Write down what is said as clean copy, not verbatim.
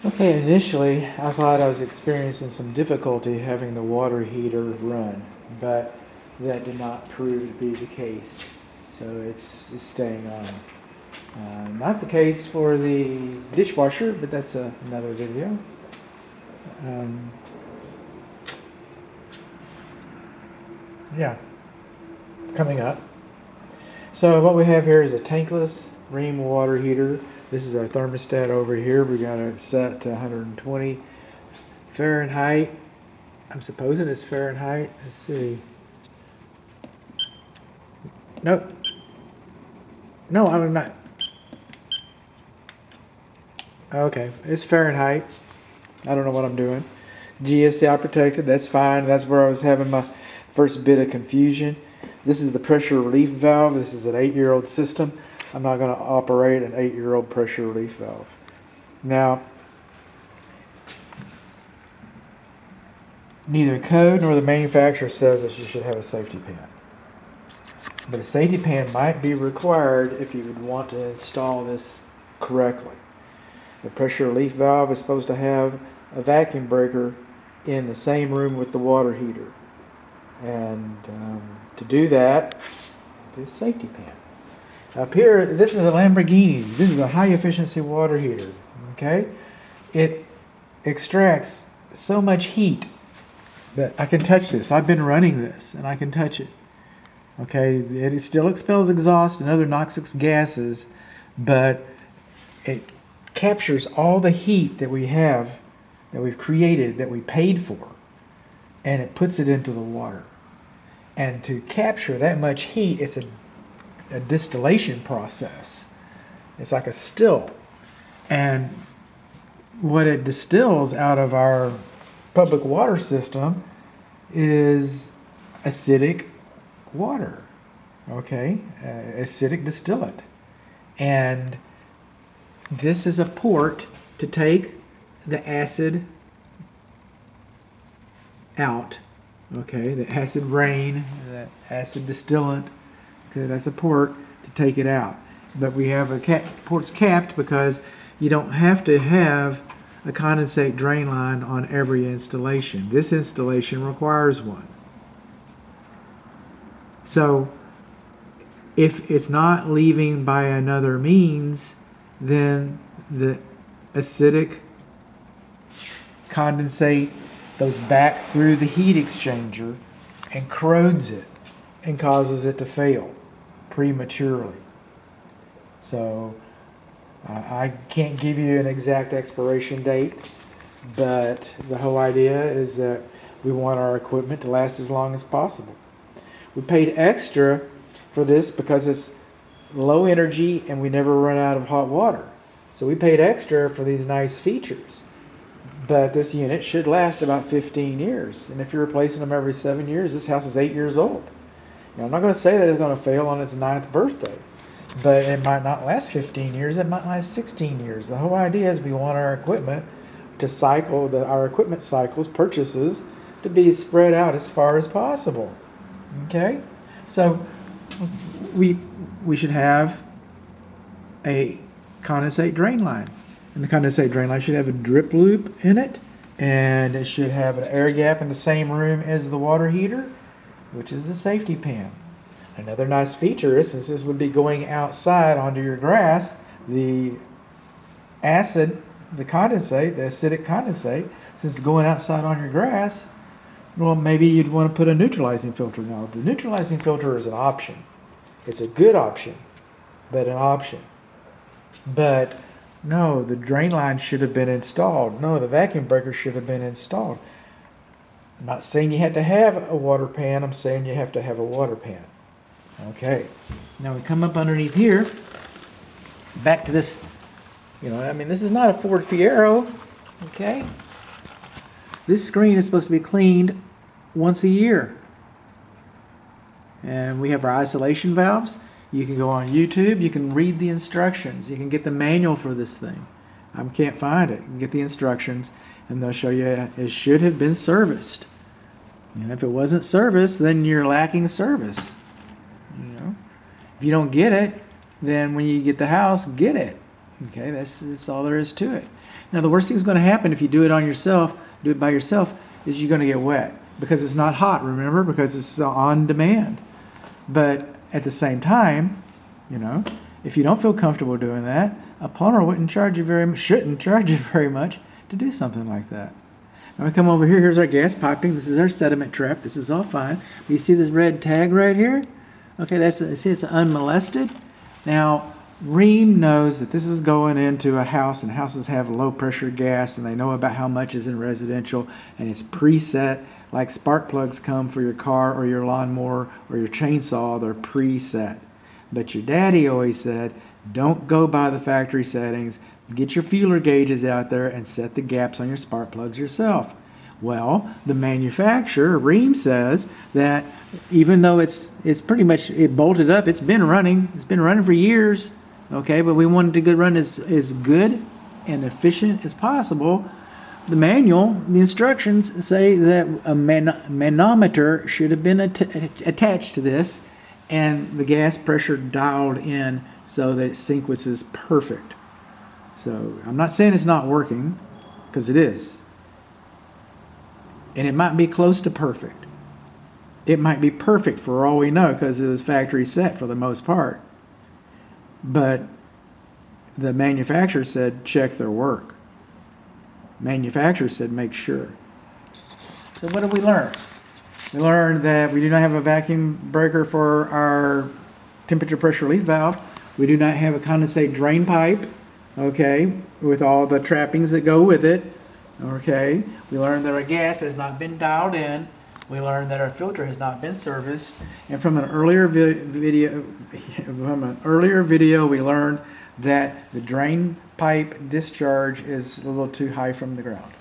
Okay, initially I thought I was experiencing some difficulty having the water heater run, but that did not prove to be the case. So it's staying on. Not the case for the dishwasher, but that's another video. Um, yeah, coming up. So what we have here is a tankless ream water heater. This is our thermostat over here. We got it set to 120 Fahrenheit. I'm supposing it's Fahrenheit. Let's see. Nope. No, I'm not. Okay, it's Fahrenheit. I don't know what I'm doing. GFCI protected, that's fine. That's where I was having my first bit of confusion. This is the pressure relief valve. This is an 8-year-old system. I'm not going to operate an 8-year-old pressure relief valve. Now, neither code nor the manufacturer says that you should have a safety pan. But a safety pan might be required if you would want to install this correctly. The pressure relief valve is supposed to have a vacuum breaker in the same room with the water heater. And to do that, this safety pan. Up here, this is a Lamborghini. This is a high efficiency water heater. Okay? It extracts so much heat that I can touch this. I've been running this and I can touch it. Okay? It still expels exhaust and other noxious gases, but it captures all the heat that we have, that we've created, that we paid for, and it puts it into the water. And to capture that much heat, it's a distillation process. It's like a still. And what it distills out of our public water system is acidic water. Okay? Acidic distillate. And this is a port to take the acid out. Okay, the acid rain, the acid distillant. Okay, that's a port to take it out. But we have port's capped because you don't have to have a condensate drain line on every installation. This installation requires one. So if it's not leaving by another means, then the acidic condensate goes back through the heat exchanger and corrodes it and causes it to fail prematurely. So I can't give you an exact expiration date, but the whole idea is that we want our equipment to last as long as possible. We paid extra for this because it's low energy and we never run out of hot water. So we paid extra for these nice features. But this unit should last about 15 years. And if you're replacing them every 7 years, this house is 8 years old. Now, I'm not going to say that it's going to fail on its 9th birthday. But it might not last 15 years. It might last 16 years. The whole idea is we want our equipment to cycle, our equipment cycles, purchases, to be spread out as far as possible. Okay? So we should have a condensate drain line. And the condensate drain line should have a drip loop in it, and it should have an air gap in the same room as the water heater, which is the safety pan. Another nice feature is, since this would be going outside onto your grass, the acid, the condensate, the acidic condensate, since it's going outside on your grass, well, maybe you'd want to put a neutralizing filter. Now, the neutralizing filter is an option. It's a good option, but an option. But no, the drain line should have been installed. No, the vacuum breaker should have been installed. I'm not saying you have to have a water pan. I'm saying you have to have a water pan. Okay. Now we come up underneath here. Back to this. This is not a Ford Fiero. Okay. This screen is supposed to be cleaned once a year. And we have our isolation valves. You can go on YouTube, you can read the instructions, you can get the manual for this thing. I can't find it. You can get the instructions and they'll show you it should have been serviced. And if it wasn't serviced, then you're lacking service. If you don't get it, then when you get the house, get it. Okay, that's all there is to it. Now the worst thing that's going to happen if you do it on yourself, do it by yourself, is you're going to get wet because it's not hot, remember, because it's on demand. But at the same time, if you don't feel comfortable doing that, a plumber shouldn't charge you very much to do something like that. Now we come over here, here's our gas piping, this is our sediment trap, this is all fine. You see this red tag right here? Okay, see it's unmolested. Now, Ream knows that this is going into a house, and houses have low pressure gas, and they know about how much is in residential, and it's preset, like spark plugs come for your car or your lawnmower or your chainsaw, they're preset. But your daddy always said, don't go by the factory settings, get your feeler gauges out there and set the gaps on your spark plugs yourself. Well, the manufacturer, Ream, says that even though it's pretty much bolted up, it's been running for years, okay, but we wanted it to run as good and efficient as possible. The manual, the instructions say that a manometer should have been attached to this and the gas pressure dialed in so that it sequences perfect. So I'm not saying it's not working, because it is. And it might be close to perfect. It might be perfect for all we know because it was factory set for the most part. But the manufacturer said check their work. Manufacturer said make sure. So what did we learn? We learned that we do not have a vacuum breaker for our temperature pressure relief valve. We do not have a condensate drain pipe, okay, with all the trappings that go with it. Okay, we learned that our gas has not been dialed in. We learned that our filter has not been serviced. And from an earlier video, we learned that the drain pipe discharge is a little too high from the ground.